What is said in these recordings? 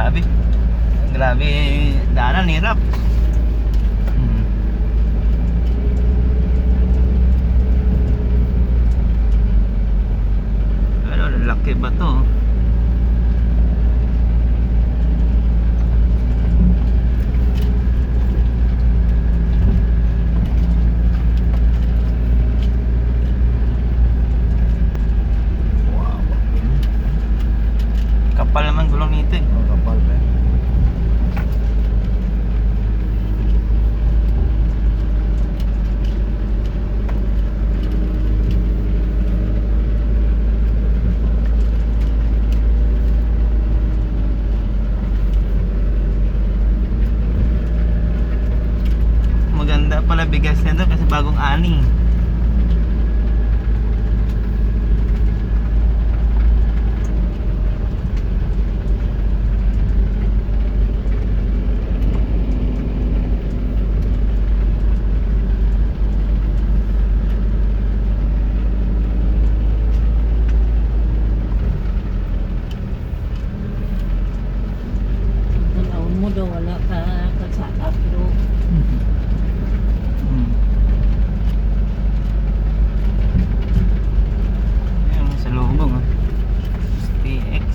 Grabe. Grabe, daanan, hirap. Ano, lalaki ba to? Wow. Kapal naman gulong nito eh. Oh, kapal pa. Maganda pala bigas nito kasi bagong ani. Tanaw mo daw wala ka kalsada pero Ayan, sa lubong ah. STX.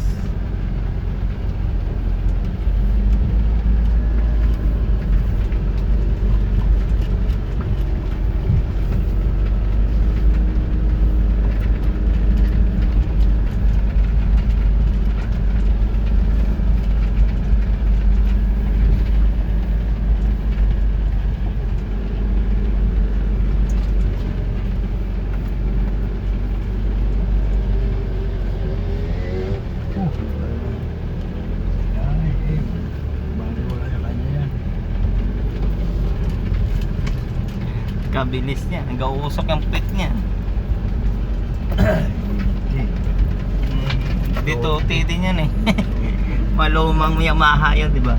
Ay, eh. Bali wala sa kanya yan. Kabilis niya, nag-uusok yung pit niya. Dito din yan eh. Malumang Yamaha yun, di ba?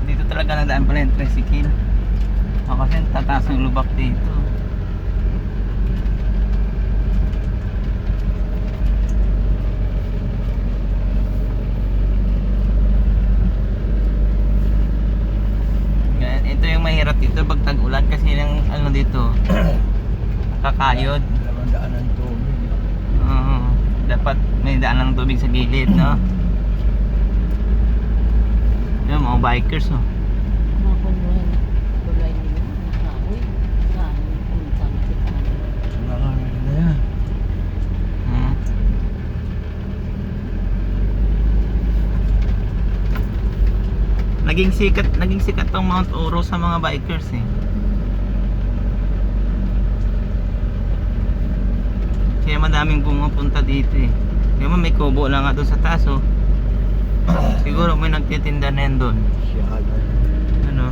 Dito talaga nadaan pala yung tricycle. Ako kasi tataas ng lubak dito. Ito yung mahirap dito pag tag-ulan kasi yung ano dito kakayod. Dalawang daan ng tubig. Oo, dapat may daan ng tubig sa gilid, no? Yung mga bikers, no? mga kunwari tulay nila nakahoy saan punta na kita Wala nga nila yan. Hmm. Naging sikat tong Mount Oro sa mga bikers eh. Kaya madaming pumupunta dito eh. Kaya may kubo lang nga doon sa taas oh. Siguro may nagtitinda na yan doon. Siya Ano?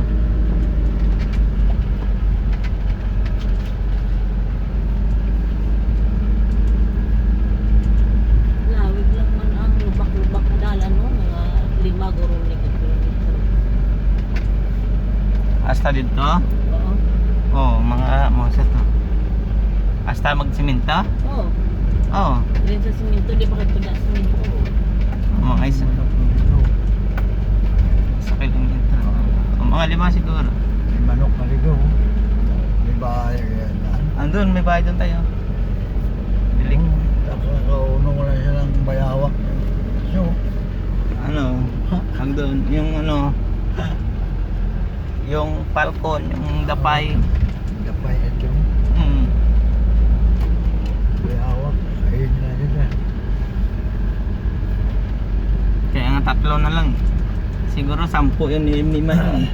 lawig lang man ang lubak-lubak na dalan no mga 5 guro ni kilometro Hasta dito? oo Oo, mga set to. Hasta magsiminta? oo Oo. rin sa simento di ba kayo na simento Mga isa. Sa kilometer. O, mga 5 siguro. May manok na ligo. May bahay yan. Andun, may bahay doon tayo. Bilik. Nakakaunong na siya ng bayawak. So, Ano? Andun, yung ano, yung Falcon, yung Dapay. gapay ito. Hmm. Bayawak. Ayun na sila. Kaya nga 3 na lang. Siguro 10 yun ni Mahin.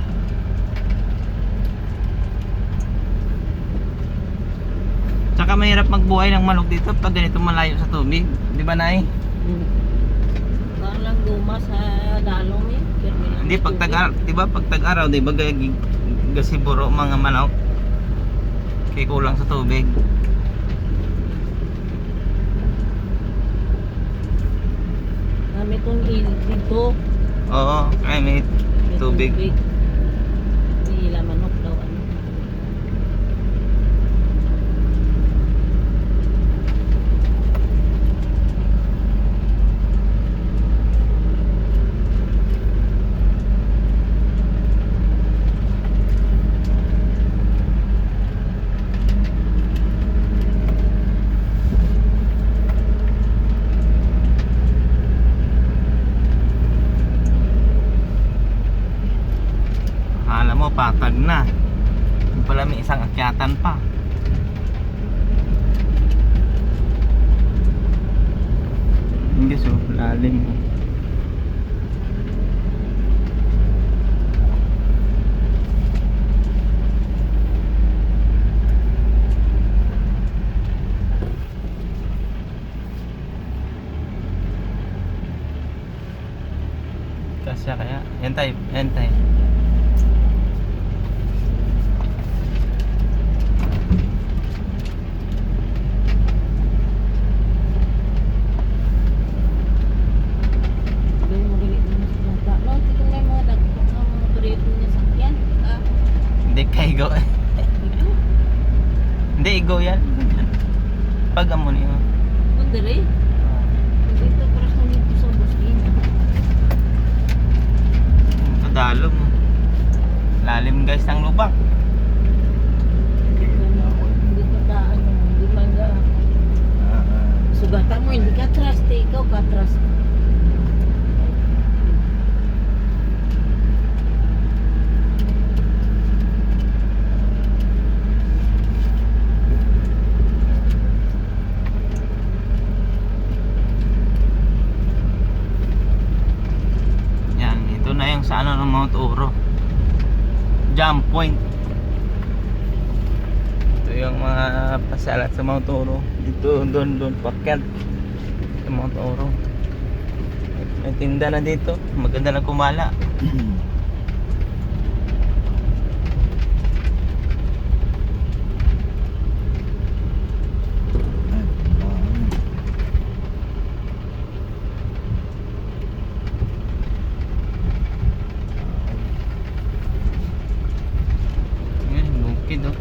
Tsaka mahirap magbuhay ng manok dito pag ganito malayo sa tubig. Di ba, Nay? lang guma sa dalong eh Hindi, pag tag-araw, di ba? Pag tag-araw, di ba gasiburo mga manok? Kaya kulang sa tubig. kami itong dito Oo, kaya may tubig. patag na. Yung pala may isang akyatan pa. Hindi so, lalim mo. Kasya kaya? Yan tayo, yan tayo. Gawin mo ganit mo sa bata. No, ito may mga dagdag ng mga turito niya sakyan. Hindi ka igo. Ito. Hindi, igo yan. Pag amo niyo. Mandiri. Dito para sa dito sa busina. Padalo mo. Lalim guys ng lubak. Hindi ka ano, hindi man ka. Sugatan mo, hindi ka trust. Ikaw ka trust. Yan, ito na yung sa ano ng Mount Oro. Jump point. Ito yung mga pasalat sa Mount Oro. Dito, doon, pakyat sa Mount Oro. May tinda na dito. Maganda na kumala. Ayan, bukid oh.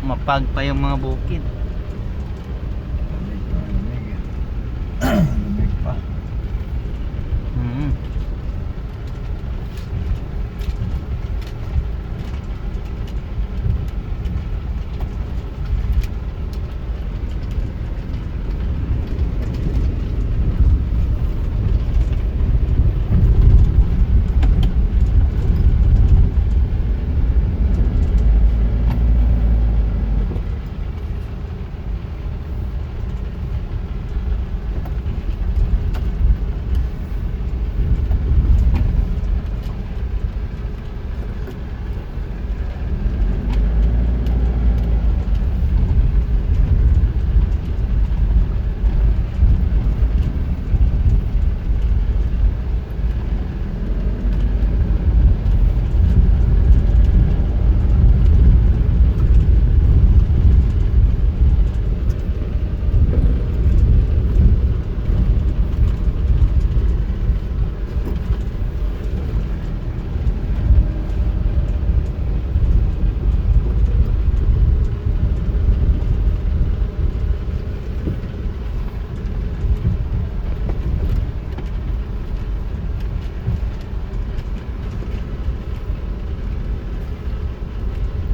Mapag pa yung mga bukid. Lamig pa. Mm.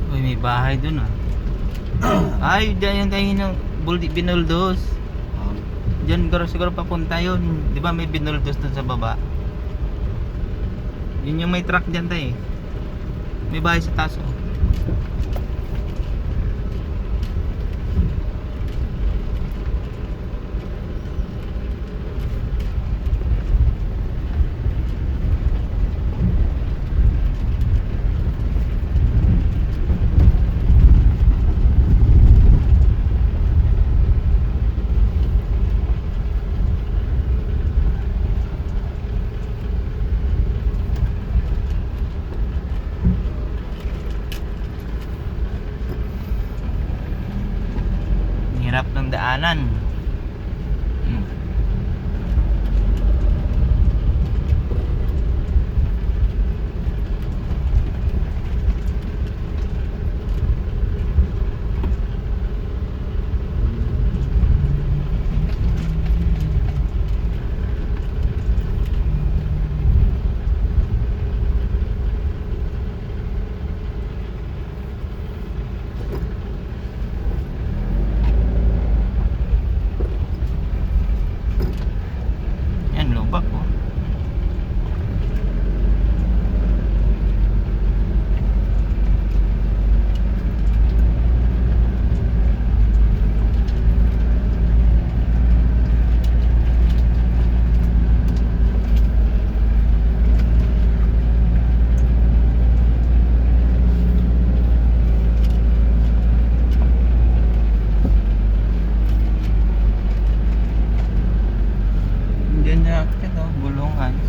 Uy, may bahay dun ah. Ay, dyan yung tayo ng binuldos. Diyan siguro papunta yun. Di ba may binuldos dun sa baba? Yun yung may truck dyan tayo. May bahay sa taas oh.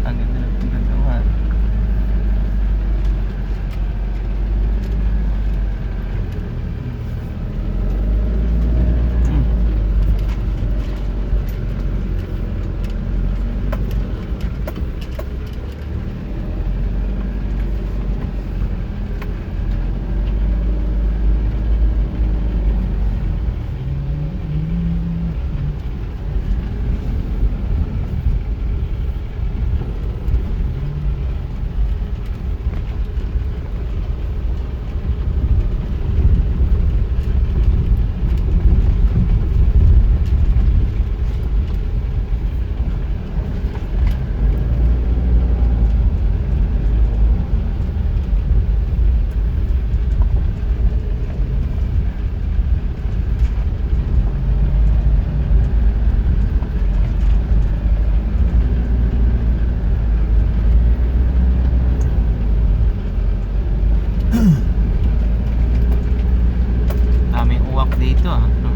Ang ganda ng pagkagawa. Daming uwak dito ah. No?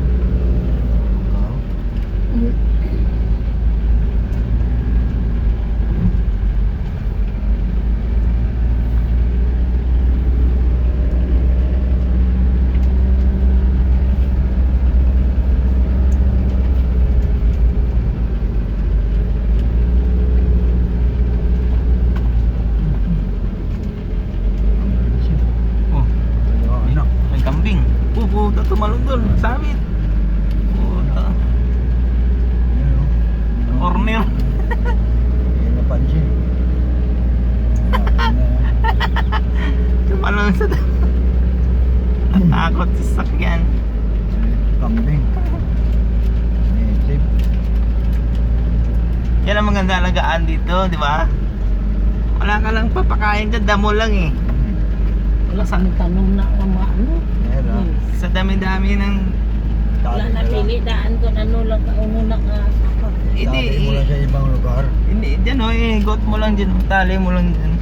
Oh, Anak. may kambing. Puta, tumalon doon. Sabit. Puta. Yan, oh. Corner. Hindi napansin. Natin na yan. Tumalon sa takot sa sakyan. Kambing. Native. Yan ang maganda alagaan dito, di ba? Wala ka lang papakain dyan, damo lang eh. Wala sa tanong na ang mga ano. Meron. Sa dami-dami ng... Wala na pili daan ko ano lang kauno na ka. Hindi, Tali mo lang sa ibang lugar. hindi, dyan o, got mo lang dyan, tali mo lang dyan.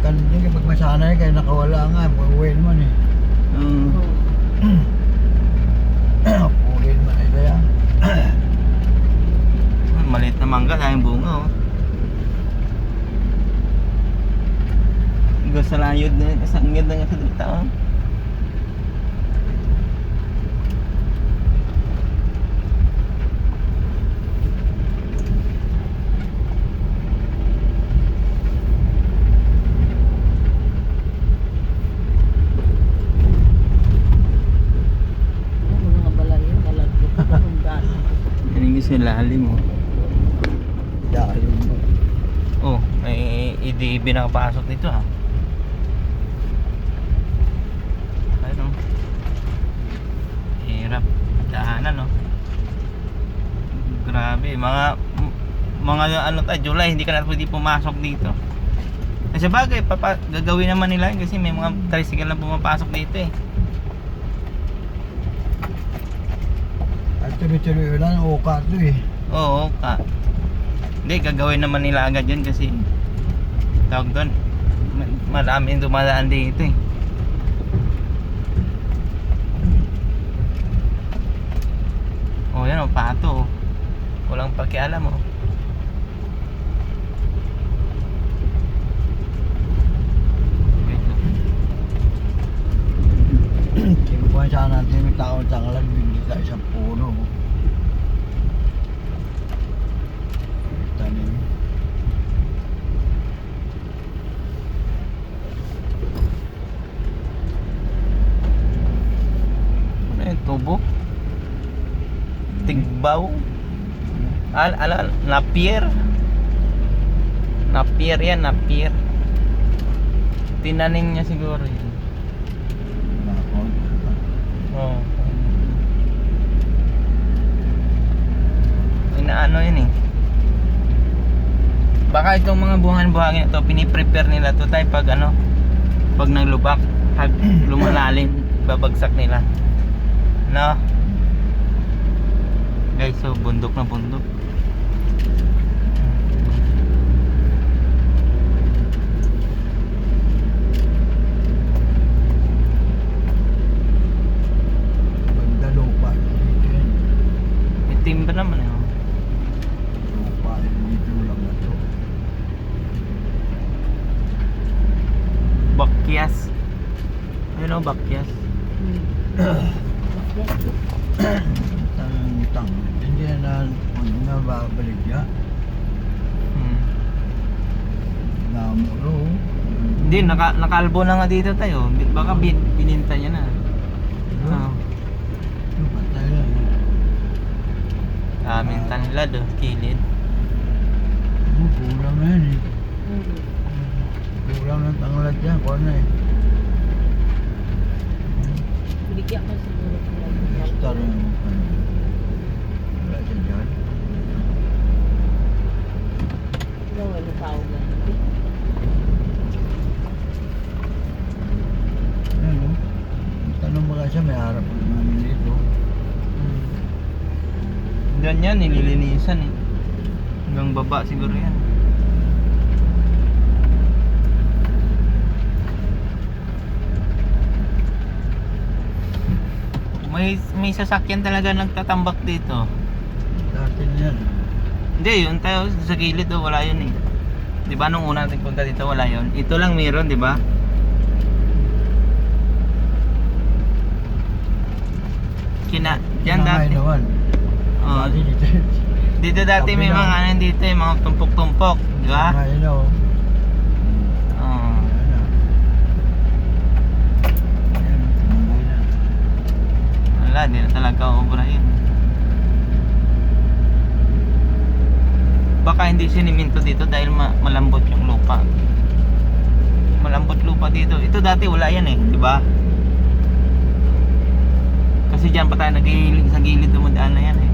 Kanina kapag masanay kaya nakawala nga. Puwin mo eh. Puwin mo na kaya. Maliit na mangga, dahil bunga oh. Hanggang sa layod na yun, isang ganda nga sa dito oh. Ano nga balay yun, kalagyo ko ng daan. Yan yung gusto yung lalim oh. Dahil mo. Oh, may EDB nakapasok dito ah. Ano? Hirap. Daanan oh. Grabe, mga ano tayo, July, hindi ka na pwede pumasok dito. Kasi bagay, gagawin naman nila yun kasi may mga tricycle na pumapasok dito eh. At tuloy-tuloy lang, uka to eh. Oo, ka. Hindi, gagawin naman nila agad yun kasi tawag doon, maraming dumadaan dito eh. Oh, yan oh, pato oh. Walang pakialam oh. Kinukuha sana natin may taon sa kalag, bigli tayo sa puno. Tanim. Ano yung tubo? Tigbaw? Napier? Napier yan, napier. Tinanim niya siguro yun. Nakon. Oo. Inaano yun eh. Baka itong mga buhangin ito, piniprepare nila to tayo pag ano, pag naglubak, pag lumalalim, babagsak nila. No? Guys, so bundok na bundok. Banda lupa. Itim ba naman eh? Oh. Lupa, dito lang na to. Bakyas. Ano Bakyas? Tang hindi na na babalik ya. Hmm. Namuro. Hindi, nakalbo na nga dito tayo. Baka bininta niya na. Oo. Patay na. Aming tanlad oh, kilid. Kulang na yan eh. Kulang ng tanglad yan. Kuha na eh. Bigyan mo siguro sila. Star yung wala siya dyan. Ikaw ano tawag na. Ano? Tanong mo kasi may harap ko namin dito. Diyan yan, nililinisan eh. Hanggang baba siguro yan. May sasakyan talaga nagtatambak dito. Dati na yan. Hindi, yun tayo sa gilid oh, wala yun eh. Di ba nung una natin punta dito wala yun? Ito lang meron, di ba? Diyan dati. naman. Oh, Dati dito. dito dati may mga ano dito, yung mga tumpok-tumpok, di ba? Ngayon o. Oh. Wala, di na talaga obra yun. Baka hindi siniminto dito dahil malambot yung lupa. Malambot lupa dito. Ito dati wala yan eh, di ba? Kasi diyan pa tayo nagiling sa gilid dumadaan na yan eh.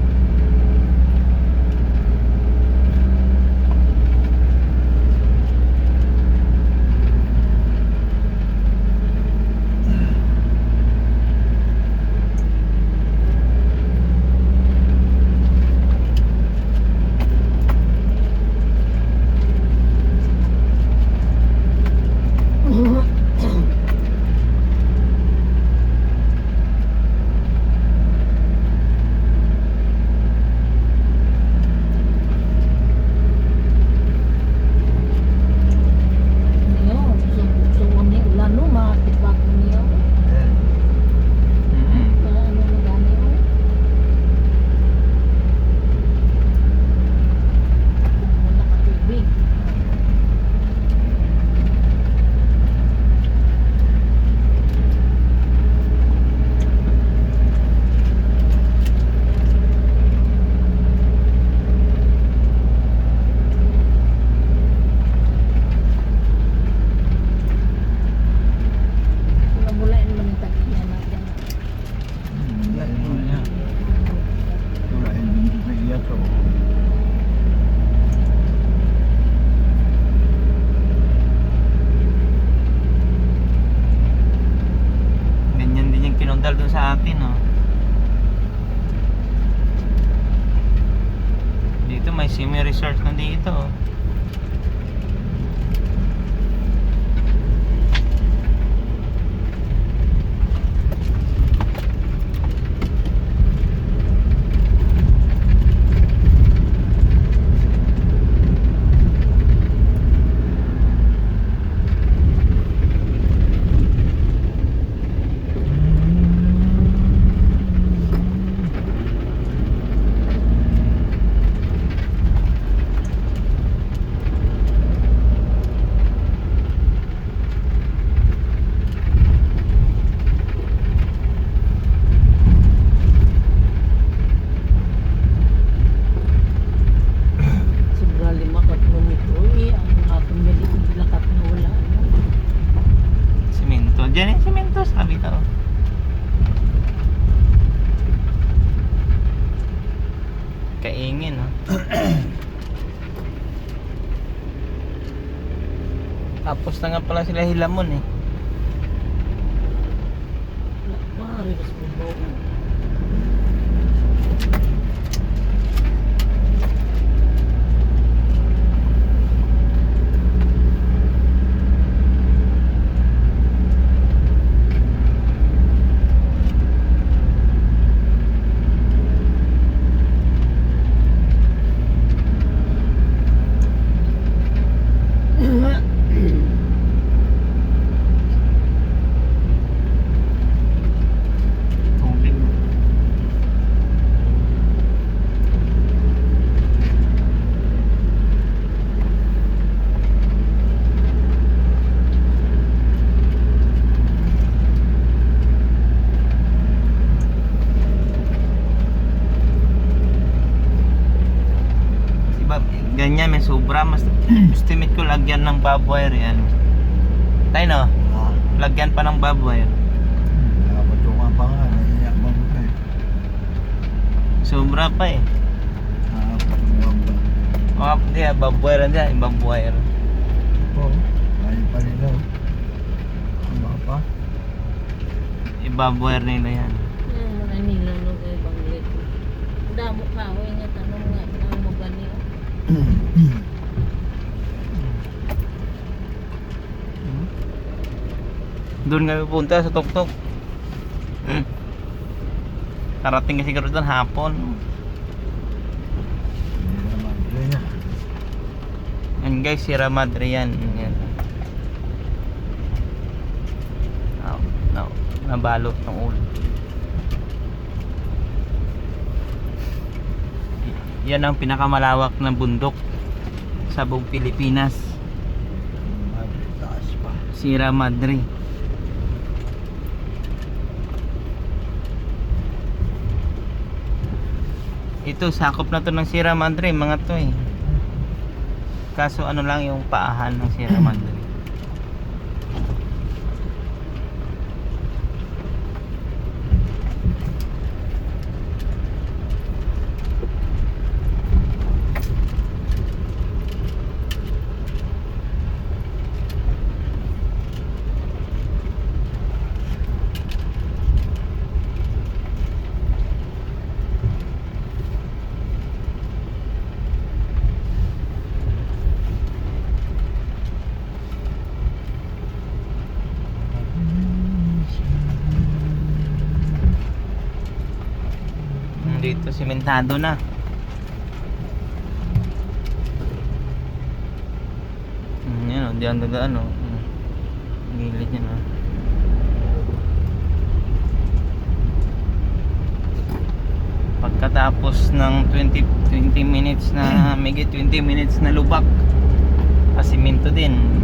Dun sa atin oh. Dito may semi resort na dito oh. Diyan yung semento, sabi ko. Kaingin, no? Tapos na nga pala sila Hilamon, eh. sobra. Mas estimate ko lagyan ng bob wire yan. Tayo no? Lagyan pa ng bob wire. Nakapatungan pa nga, naiiyak mo kayo. Sobra pa eh. Nakapatungan pa. Mga hindi bob wire yan, bob wire. Oo, kaya pa nila. Ano pa? I-bob wire nila yan. Ano nila no kay banglit. Damo ka oy nga tanong nga nang mo gani. Doon nga pupunta sa tuktok. Karating kasi siguro doon hapon. Hindi naman rin yan. Yan guys, Sierra Madre yan. Yan. No, nabalot ng ulo. Yan ang pinakamalawak na bundok sa buong Pilipinas. Taas pa. Sierra Madre. Ito, sakop na to ng Sierra Madre, mga to eh. Kaso ano lang yung paahan ng Sierra Madre. Dito simentado na. Yan o, diyan dagaan o. Gilid yan o. Pagkatapos ng 20 minutes na migit 20 minutes na lubak, asiminto din.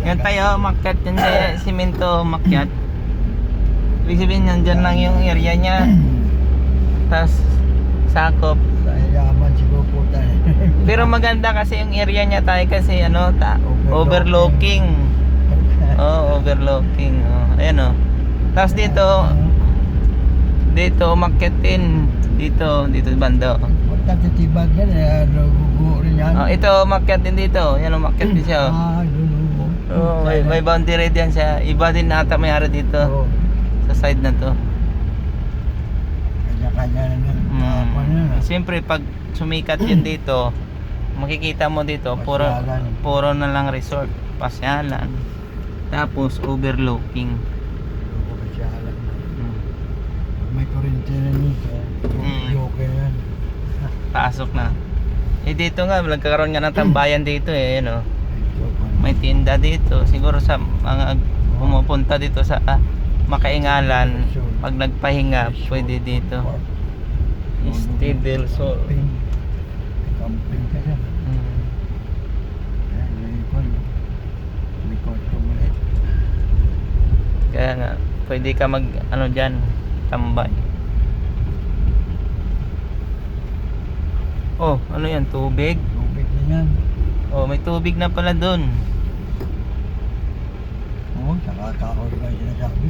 Yan tayo, makyat yan sa simento, makyat. Ibig sabihin, nandyan lang yung area niya. Tapos, sakop. Sa yaman siguro po tayo. Pero maganda kasi yung area niya tayo kasi ano, overlooking. Oh, overlooking. Oh, ayan oh. Tapos dito umakyat din. Dito bando. Ba't natitibag yan? Nagugo rin yan. Oh, ito umakyat din dito. Yan umakyat din siya. Doon. Oh, may boundary din siya. Iba din ata may hari dito. Oo. Sa side na to. Kanya-kanya na. Siyempre pag sumikat yun dito, makikita mo dito Pasyalan. puro na lang resort, pasyalan. Tapos overlooking. Pasyalan. May kuryente na nito. Okay na yan. Pasok na. Eh dito nga nagkakaroon nga ng tambayan dito eh, ano. May tinda dito, siguro sa mga pumupunta dito sa Makaingalan, pag nagpahinga pwede dito. Este del Sol. Camping ka dyan. May kotso mo ulit. Kaya nga pwede ka mag ano diyan, tambay. Oh, ano yan, tubig? Tubig na yan. Oh, may tubig na pala doon. Oo, saka kahoy na sinasabi.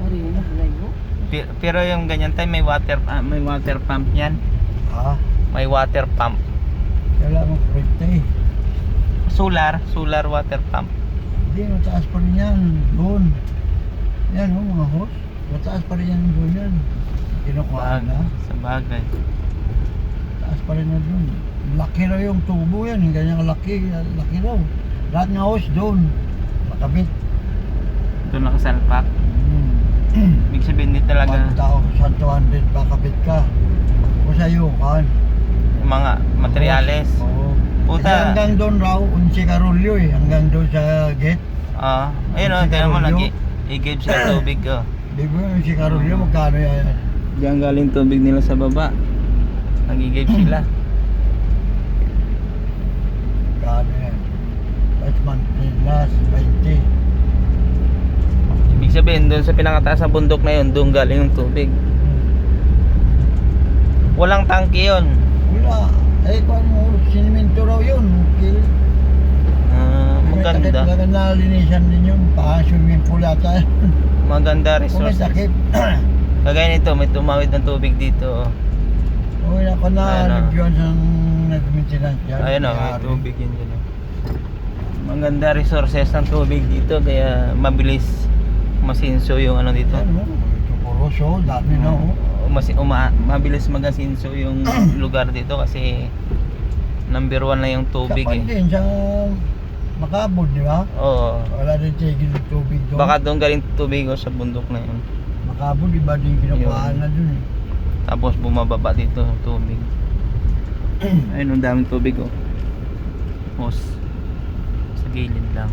Ari na layo. Pero yung ganyan tayo may water pump yan. Ha? May water pump. Wala mo kuryente eh. Solar water pump. Hindi, mataas pa rin yan. Doon. Yan o, mga hose. Mataas pa rin yan doon yan. Kinukuha na. Sa bagay. Taas pa rin na doon. Laki raw yung tubo yan. Yung ganyang laki. Laki raw. Lahat ng house doon. Makabit. Doon nakasalpak. Ibig sabihin din talaga 1,200 bakabit ka. O sa'yo, kan? yung mga materyales. Oo. Kasi Puta. hanggang doon raw, unsi karulyo eh. Hanggang doon sa gate. Ayun o, tingnan mo, i-give siya tubig oh. Di ba yung si karulyo, magkano yan? Diyan galing tubig nila sa baba. Nag-i-give sila. Magkano yan? Last monthly last 20. Ibig sabihin, doon sa pinakataas na bundok na yun, doon galing yung tubig. Walang tangke yun. Wala. Eh, kung mo, siniminto raw yun. Okay. May Maganda. takip na linisan din yun. Pa-swimming pool ata. Maganda Kung may resources. takip. Kagaya nito, may tumawid ng tubig dito. Uy, ako Ayun, na reviewan sa nag-maintenance yan. Ayun o, may May-ari. tubig yun dyan. Maganda resources ng tubig dito, kaya mabilis masinso yung ano dito. Yan mo, ito poroso, dami na oh. Mabilis magasinso yung lugar dito kasi number 1 na yung tubig Kapan din sa Makabod, di ba? Oo. Wala din tigil ng tubig doon. Baka doon galing tubig o sa bundok na yun. Makabod, iba din kinukuhaan Yun. na dun eh. Tapos bumababa dito yung tubig. Ayun, ang daming tubig oh. Hose. Sa gilid lang.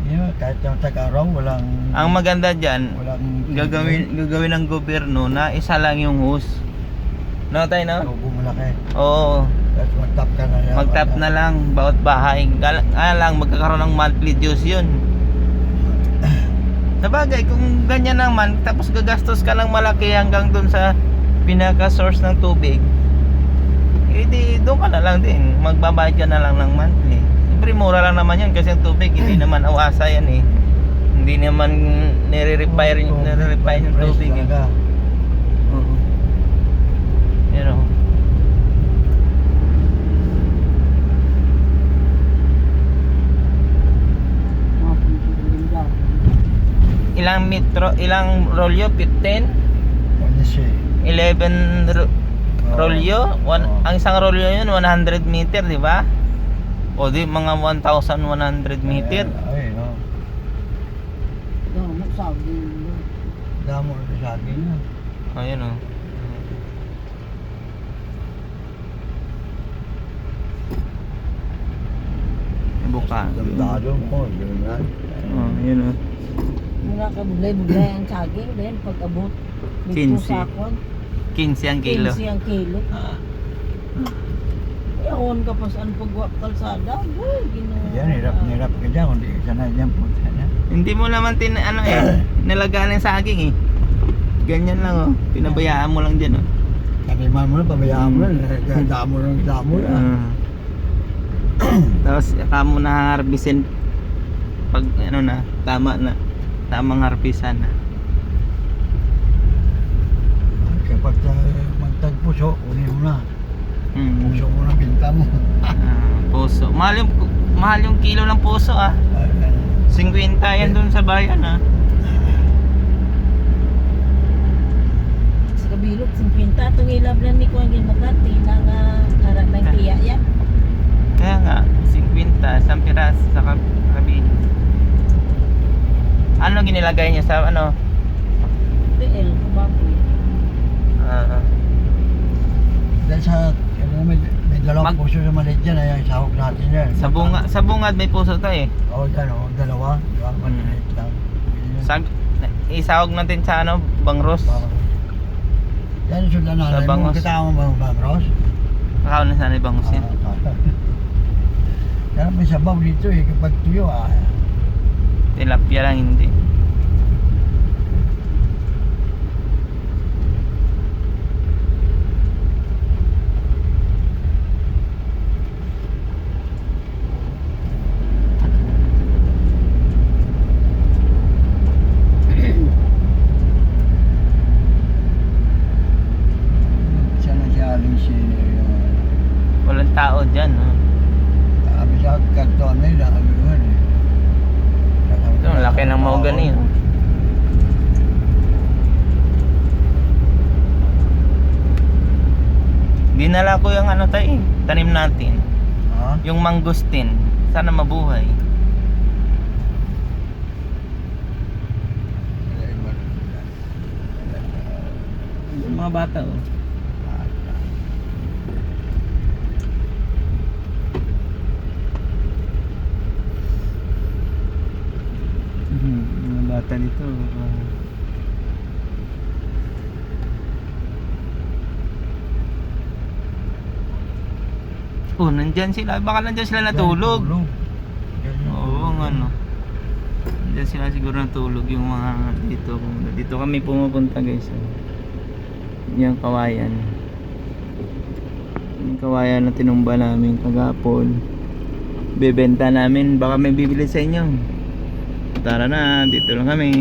Yeah, kahit yung tag-araw, walang... Ang maganda dyan, walang gagawin ng gobyerno na isa lang yung hose. No tayo no? Tubo malaki. Oo. Tapos mag-tap ka na yan. Mag-tap na lang bawat bahay. Lang magkakaroon ng monthly dues yun. Sabagay, kung ganyan naman, tapos gagastos ka ng malaki hanggang dun sa pinaka-source ng tubig, edi doon ka na lang din. Magbabayad ka na lang ng monthly. Siyempre, mura lang naman yun kasi ang tubig, hindi naman awasa yan eh. Hindi naman nire-repair yung tubig eh. Oo. You know. Ilang metro, ilang rolyo? 15? Ano siya? 11 rolyo? Ang isang rolyo yun 100 meter, di ba? O di mga 1,100 meter. Ay, no. Damo sabi. Damo rin sa akin na. Ayun o. Buka. Damdado mo, gano'n. Oh, yun o. Mula ka buglay-buglay ang saging. Then pag abot, 15. sakon. 15 ang kilo. 15 ang kilo. Ewan ka pa saan pagwak kalsada. Uy, Yan, hirap ka dyan. Kung di ka sanay dyan, punta na. Hindi mo naman nalagaan ng saging eh. Ganyan lang oh. Pinabayaan mo lang dyan oh. Kaniman mo na, pabayaan mo na. Damo na. Tapos saka mo na harbisin pag ano na, tamang harbisan na. Kapag magtagpuso, unin mo na. Mm. Puso mo na pinta mo. Puso. Mahal yung kilo ng puso ah. 50 yan dun sa bayan ah. Sa kabilog, 50. Itong ilab lang ni Kuan Gilmakati na nga harap ng tiya yan. Kaya nga, 50 isang piras sa kabili. Ano ginilagay niya sa ano? PL, kumaboy. Dahil sa, may dalawang puso sa maliit dyan, ay ang sahog natin yan. Sa bungad may puso to eh. Oo, dyan o, dalawa. Diba? Maliit lang. Isahog natin sa ano, bangros. Yan, sila Sa nanay mo. bangos. Kita mo ba ang bangros? Kakaon na sana yung bangros yan. Kaya may sabaw dito eh, kapag tuyo Tilapia lang hindi. siya na si Aling si Walang tao dyan. Oh. Lalaki ng mahogany. Oh. Dinala ko yung ano tayo tanim natin. Ha? Yung mangustin. Sana mabuhay. Yung mga bata oh. Mga bata dito. Oh, nandyan sila. Baka nandyan sila natulog. Oo, nga no. Nandyan sila siguro natulog yung mga dito. Dito kami pumupunta guys. Yung kawayan. Yung kawayan na tinumba namin kagapon. Bebenta namin. Baka may bibili sa inyo. Tara na, dito lang kami.